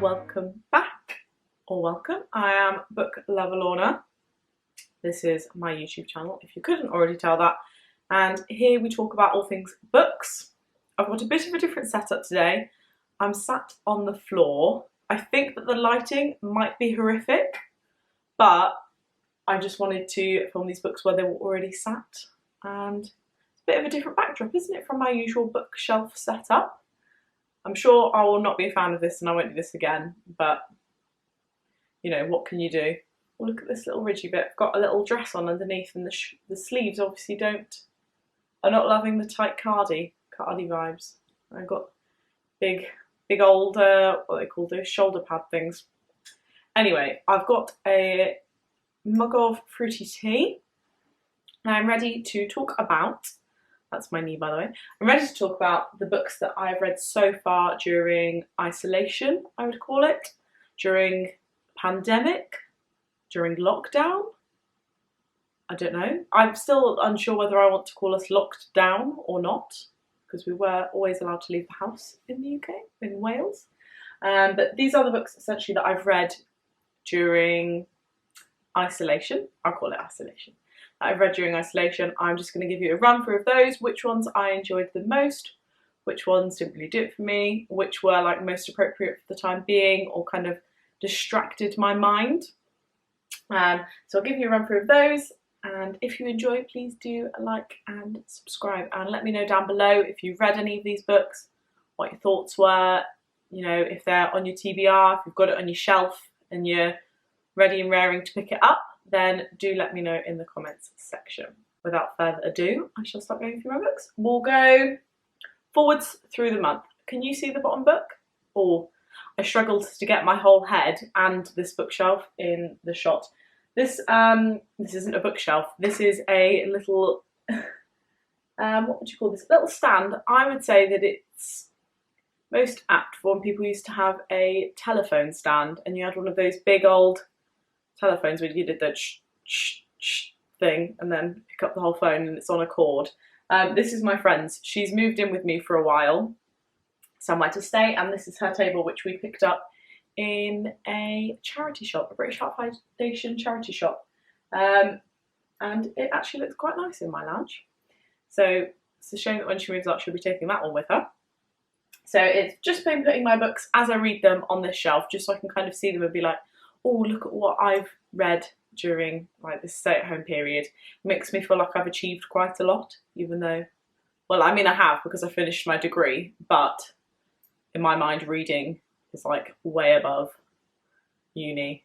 welcome back, or welcome. I am Book Lover Lorna. This is my YouTube channel, if you couldn't already tell that, and here we talk about all things books. I've got a bit of a different setup today. I'm sat on the floor. I think that the lighting might be horrific, but I just wanted to film these books where they were already sat, and it's a bit of a different backdrop, isn't it, from my usual bookshelf setup. I'm sure I will not be a fan of this and I won't do this again, but you know, what can you do? Well, look at this little ridgy bit. I've got a little dress on underneath, and the sleeves obviously are not loving the tight cardi vibes. I've got big old, what they call those shoulder pad things. Anyway, I've got a mug of fruity tea, and I'm ready to talk about, that's my knee by the way, I'm ready to talk about the books that I've read so far during isolation, I would call it, during pandemic, during lockdown. I don't know. I'm still unsure whether I want to call us locked down or not, because we were always allowed to leave the house in the UK, in Wales. But these are the books essentially that I've read during isolation. I'll call it isolation. I've read during isolation. I'm just going to give you a run through of those, which ones I enjoyed the most, which ones didn't really do it for me, which were like most appropriate for the time being or kind of distracted my mind. So I'll give you a run through of those, and if you enjoy, please do like and subscribe, and let me know down below if you've read any of these books, what your thoughts were, you know, if they're on your TBR, if you've got it on your shelf and you're ready and raring to pick it up, then do let me know in the comments section. Without further ado, I shall start going through my books. We'll go forwards through the month. Can you see the bottom book? Oh, I struggled to get my whole head and this bookshelf in the shot. This isn't a bookshelf. This is a little, what would you call this? Little stand. I would say that it's most apt for when people used to have a telephone stand and you had one of those big old telephones where you did the thing and then pick up the whole phone and it's on a cord. This is my friend's. She's moved in with me for a while, somewhere to stay, and this is her table, which we picked up in a charity shop, a British Heart Foundation charity shop, and it actually looks quite nice in my lounge. So it's a shame that when she moves out she'll be taking that one with her. So it's just been putting my books as I read them on this shelf, just so I can kind of see them and be like, oh, look at what I've read during like this stay-at-home period. It makes me feel like I've achieved quite a lot, even though, well, I mean I have, because I finished my degree, but in my mind reading is like way above uni.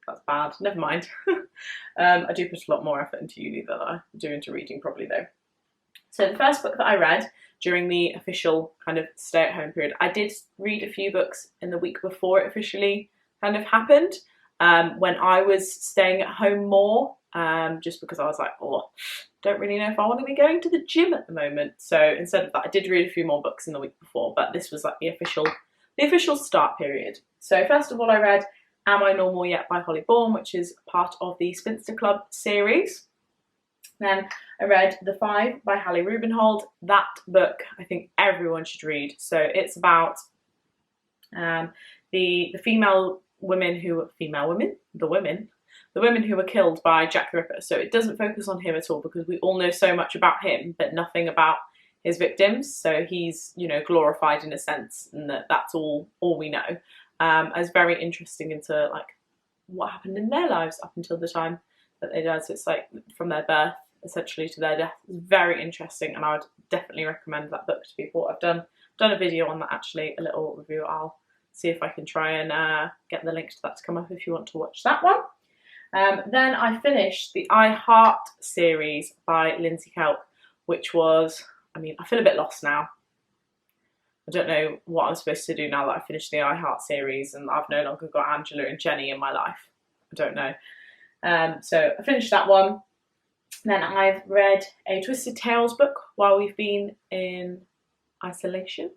That's bad, never mind. I do put a lot more effort into uni than I do into reading probably though. So the first book that I read during the official kind of stay-at-home period, I did read a few books in the week before it officially kind of happened, when I was staying at home more, just because I was like, oh, don't really know if I want to be going to the gym at the moment. So instead of that, I did read a few more books in the week before, but this was like the official start period. So first of all, I read Am I Normal Yet by Holly Bourne, which is part of the Spinster Club series. Then I read The Five by Hallie Rubin. That book I think everyone should read. So it's about the women who were killed by Jack the Ripper. So it doesn't focus on him at all, because we all know so much about him but nothing about his victims. So he's, you know, glorified in a sense, and that's all we know. As very interesting into like what happened in their lives up until the time that they died. So it's like from their birth essentially to their death. It's very interesting, and I would definitely recommend that book to people. I've done a video on that actually, a little review. I'll see if I can try and get the link to that to come up if you want to watch that one. Then I finished the I Heart series by Lindsay Kelp, which was, I mean, I feel a bit lost now. I don't know what I'm supposed to do now that I finished the I Heart series and I've no longer got Angela and Jenny in my life. I don't know. So I finished that one. Then I've read a Twisted Tales book while we've been in isolation.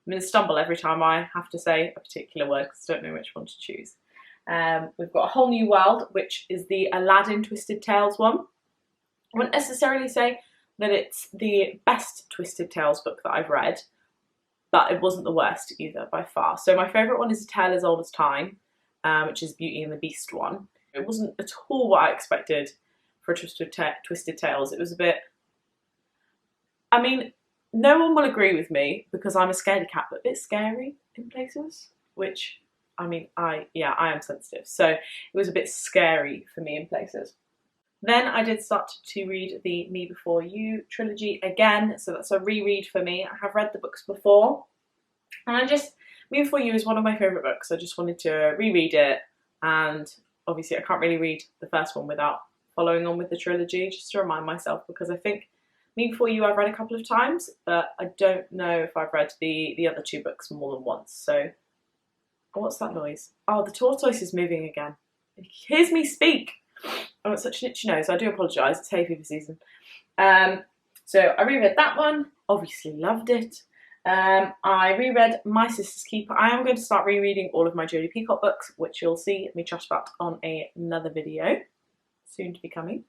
I'm going to stumble every time I have to say a particular word because I don't know which one to choose. We've got A Whole New World, which is the Aladdin Twisted Tales one. I wouldn't necessarily say that it's the best Twisted Tales book that I've read, but it wasn't the worst either by far. So my favourite one is A Tale as Old as Time, which is Beauty and the Beast one. It wasn't at all what I expected for Twisted Tales. It was a bit, I mean, no one will agree with me because I'm a scaredy cat, but a bit scary in places, which, I mean, I am sensitive. So it was a bit scary for me in places. Then I did start to read the Me Before You trilogy again, so that's a reread for me. I have read the books before, and Me Before You is one of my favourite books. I just wanted to reread it, and obviously I can't really read the first one without following on with the trilogy, just to remind myself, because I think Me Before You I've read a couple of times, but I don't know if I've read the other two books more than once. So, what's that noise? Oh, the tortoise is moving again. It hears me speak. Oh, it's such an itchy nose. I do apologise. It's hay fever season. So I reread that one. Obviously loved it. I reread My Sister's Keeper. I am going to start rereading all of my Jodie Peacock books, which you'll see me chat about on another video, soon to be coming.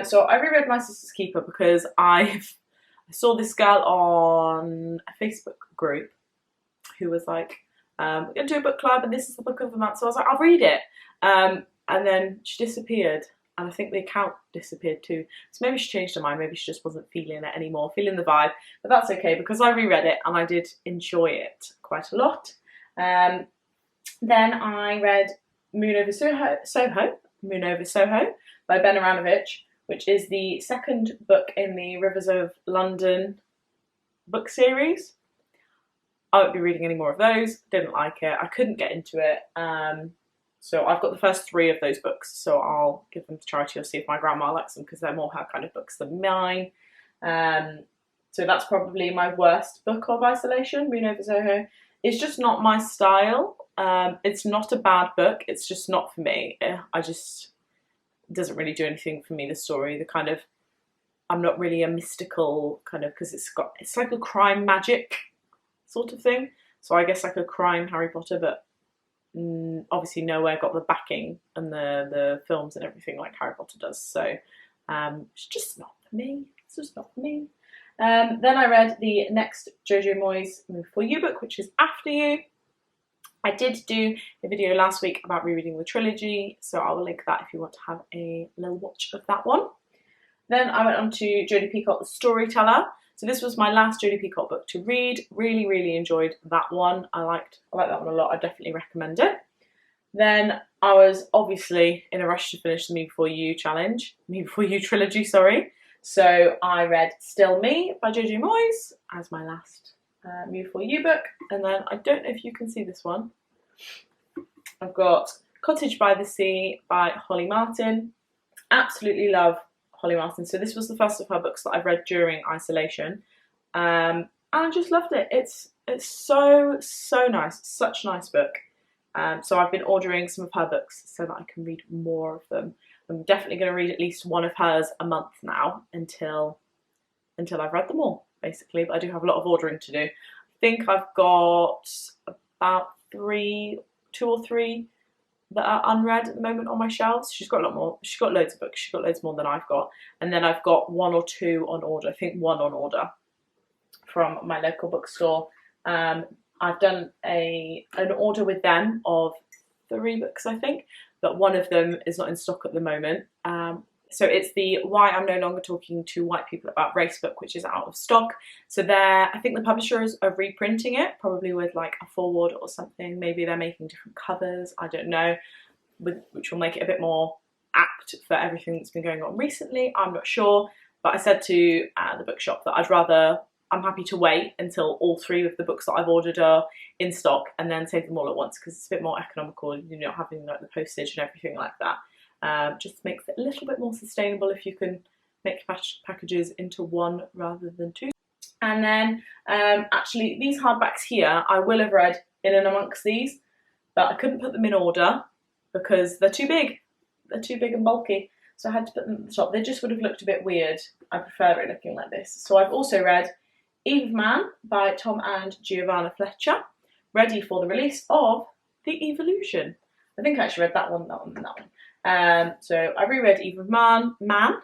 So I reread My Sister's Keeper because I saw this girl on a Facebook group who was like, we're going to do a book club and this is the book of the month. So I was like, I'll read it. And then she disappeared, and I think the account disappeared too. So maybe she changed her mind, maybe she just wasn't feeling it anymore, feeling the vibe. But that's okay, because I reread it and I did enjoy it quite a lot. Then I read Moon Over Soho by Ben Aranovich, which is the second book in the Rivers of London book series. I won't be reading any more of those. Didn't like it. I couldn't get into it. So I've got the first 3 of those books, so I'll give them to charity or see if my grandma likes them, because they're more her kind of books than mine. So that's probably my worst book of isolation, Moon Over Soho. It's just not my style. It's not a bad book, it's just not for me. It doesn't really do anything for me, the story. The kind of, I'm not really a mystical kind of, because it's like a crime magic sort of thing. So I guess like a crime Harry Potter, but obviously nowhere got the backing and the films and everything like Harry Potter does. So it's just not for me. It's just not for me. Then I read the next Jojo Moyes Me Before You book, which is After You. I did do a video last week about rereading the trilogy, so I will link that if you want to have a little watch of that one. Then I went on to Jodie Peacock, The Storyteller. So this was my last Jodie Peacock book to read. Really, really enjoyed that one. I like that one a lot. I definitely recommend it. Then I was obviously in a rush to finish the Me Before You trilogy, sorry. So I read Still Me by Jojo Moyes as my last Me Before You book. And then I don't know if you can see this one. I've got Cottage by the Sea by Holly Marten. Absolutely love Holly Marten. So this was the first of her books that I've read during isolation, and I just loved it. It's so nice. Such a nice book. So I've been ordering some of her books so that I can read more of them. I'm definitely going to read at least one of hers a month now until I've read them all, basically. But I do have a lot of ordering to do. I think I've got about 2 or 3 that are unread at the moment on my shelves. She's got a lot more. She's got loads of books. She's got loads more than I've got. And then I've got 1 or 2 on order. I think 1 on order from my local bookstore. I've done an order with them of 3 books, I think, but one of them is not in stock at the moment. So it's the Why I'm No Longer Talking to White People About Race book, which is out of stock. So I think the publishers are reprinting it, probably with like a foreword or something. Maybe they're making different covers, I don't know, which will make it a bit more apt for everything that's been going on recently. I'm not sure, but I said to the bookshop that I'm happy to wait until all 3 of the books that I've ordered are in stock and then save them all at once, because it's a bit more economical, you know, having like the postage and everything like that. Just makes it a little bit more sustainable if you can make packages into 1 rather than 2. And then actually these hardbacks here I will have read in and amongst these, but I couldn't put them in order because they're too big. They're too big and bulky, so I had to put them at the top. They just would have looked a bit weird. I prefer it looking like this. So I've also read Eve of Man by Tom and Giovanna Fletcher, ready for the release of The Evolution. I think I actually read that one. So I reread Eve of Man. I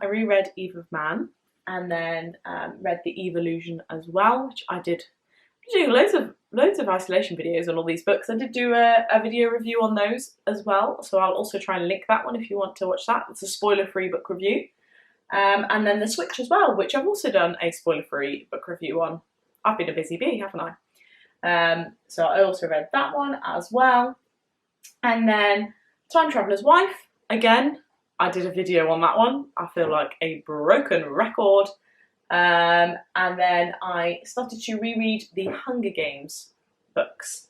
reread Eve of Man. and then read The Evolution as well, which I did. I'm doing loads of isolation videos on all these books. I did do a video review on those as well, so I'll also try and link that one if you want to watch that. It's a spoiler-free book review. And then The Switch as well, which I've also done a spoiler-free book review on. I've been a busy bee, haven't I? So I also read that one as well. And then Time Traveller's Wife, again, I did a video on that one. I feel like a broken record. And then I started to reread the Hunger Games books,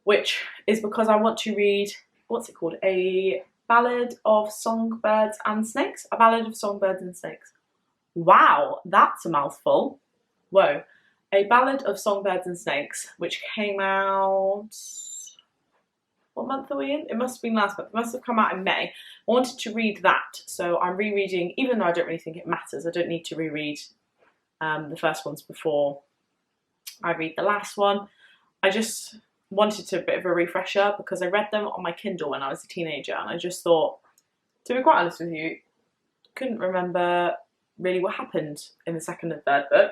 which is because I want to read, what's it called? A Ballad of Songbirds and Snakes? A Ballad of Songbirds and Snakes. Wow, that's a mouthful. Whoa. A Ballad of Songbirds and Snakes, which came out... What month are we in? It must have been last month. It must have come out in May. I wanted to read that, so I'm rereading, even though I don't really think it matters. I don't need to reread the first ones before I read the last one. I just wanted a bit of a refresher because I read them on my Kindle when I was a teenager, and I just thought, to be quite honest with you, couldn't remember really what happened in the second and third book.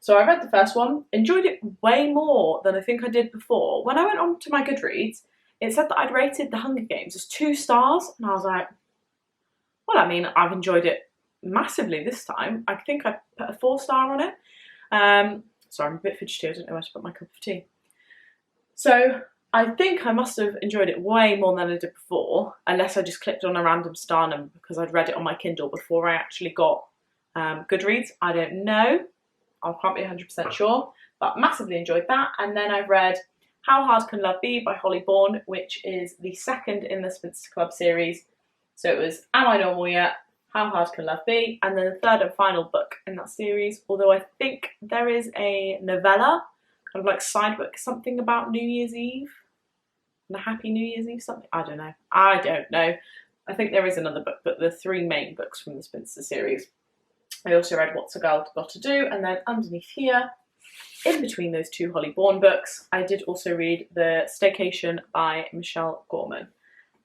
So I read the first one, enjoyed it way more than I think I did before. When I went on to my Goodreads, it said that I'd rated The Hunger Games as 2 stars, and I was like, well, I mean, I've enjoyed it massively this time. I think I put a 4-star on it. Sorry, I'm a bit fidgety, I don't know where to put my cup of tea. So I think I must have enjoyed it way more than I did before, unless I just clicked on a random star number because I'd read it on my Kindle before I actually got Goodreads. I don't know. I can't be 100% sure, but massively enjoyed that. And then I've read How Hard Can Love Be by Holly Bourne, which is the second in the Spinster Club series. So it was Am I Normal Yet? How Hard Can Love Be? And then the third and final book in that series, although I think there is a novella, kind of like side book, something about New Year's Eve. And a Happy New Year's Eve, something. I don't know. I think there is another book, but the 3 main books from the Spinster series. I also read What's a Girl Got to Do, and then underneath here, in between those 2 Holly Bourne books, I did also read The Staycation by Michelle Gorman.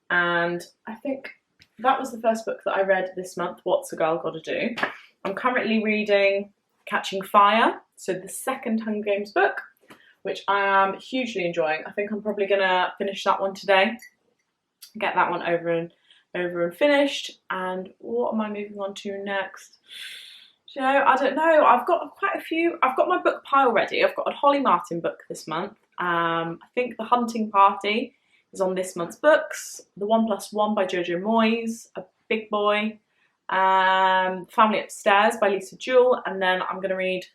And I think that was the first book that I read this month, What's a Girl Got to Do. I'm currently reading Catching Fire, so the second Hunger Games book, which I am hugely enjoying. I think I'm probably going to finish that one today, get that one over and finished. And what am I moving on to next? You know, I don't know. I've got quite a few. I've got my book pile ready. I've got a Holly Marten book this month. I think The Hunting Party is on this month's books. The 1+1 by Jojo Moyes, A Big Boy. Family Upstairs by Lisa Jewell. And then I'm going to read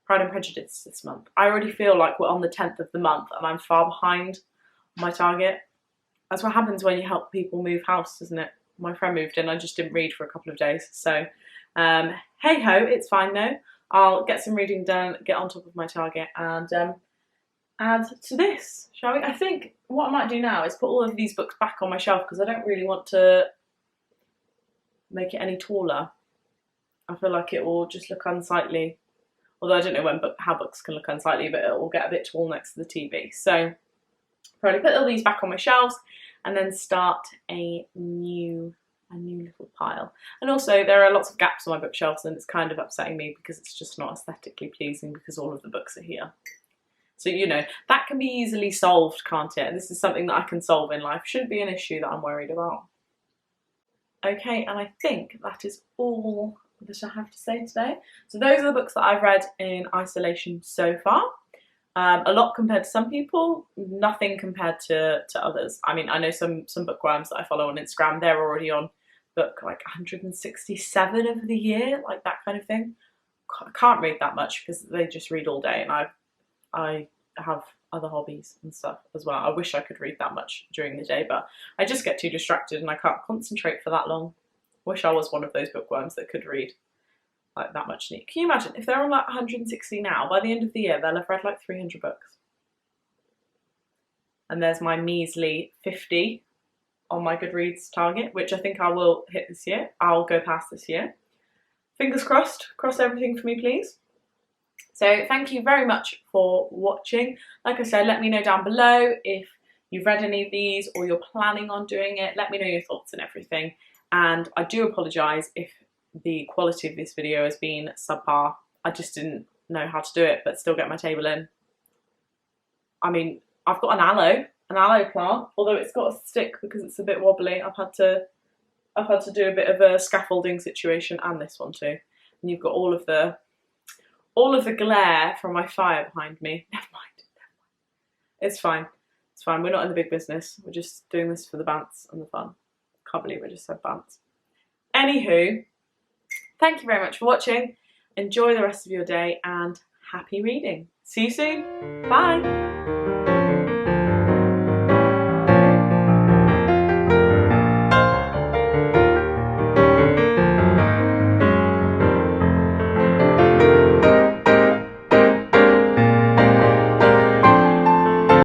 Pride and Prejudice this month. I already feel like we're on the 10th of the month and I'm far behind my target. That's what happens when you help people move house, isn't it? My friend moved in. I just didn't read for a couple of days. So hey ho, it's fine though. I'll get some reading done, get on top of my target, and add to this, shall we? I think what I might do now is put all of these books back on my shelf because I don't really want to make it any taller. I feel like it will just look unsightly. Although I don't know how books can look unsightly, but it will get a bit tall next to the TV. So probably put all these back on my shelves and then start a new little pile. And also there are lots of gaps on my bookshelves and it's kind of upsetting me because it's just not aesthetically pleasing because all of the books are here. So, you know, that can be easily solved, can't it? This is something that I can solve in life. Shouldn't be an issue that I'm worried about. Okay, and I think that is all that I have to say today. So those are the books that I've read in isolation so far. A lot compared to some people, nothing compared to others. I mean, I know some bookworms that I follow on Instagram, they're already on book like 167 of the year, like that kind of thing. I can't read that much because they just read all day, and I have other hobbies and stuff as well. I wish I could read that much during the day, but I just get too distracted and I can't concentrate for that long. Wish I was one of those bookworms that could read like that much. Can you imagine if they're on like 160 now? By the end of the year, they'll have read like 300 books. And there's my measly 50 on my Goodreads target, which I think I will hit this year. I'll go past this year. Fingers crossed. Cross everything for me, please. So thank you very much for watching. Like I said, let me know down below if you've read any of these or you're planning on doing it. Let me know your thoughts and everything. And I do apologise if the quality of this video has been subpar. I just didn't know how to do it, but still get my table in. I mean, I've got an aloe plant, although it's got a stick because it's a bit wobbly. I've had to do a bit of a scaffolding situation, and this one too. And you've got all of the glare from my fire behind me. Never mind. It's fine. It's fine. We're not in the big business. We're just doing this for the bants and the fun. Can't believe I just said bants. Anywho, thank you very much for watching. Enjoy the rest of your day and happy reading. See you soon. Bye.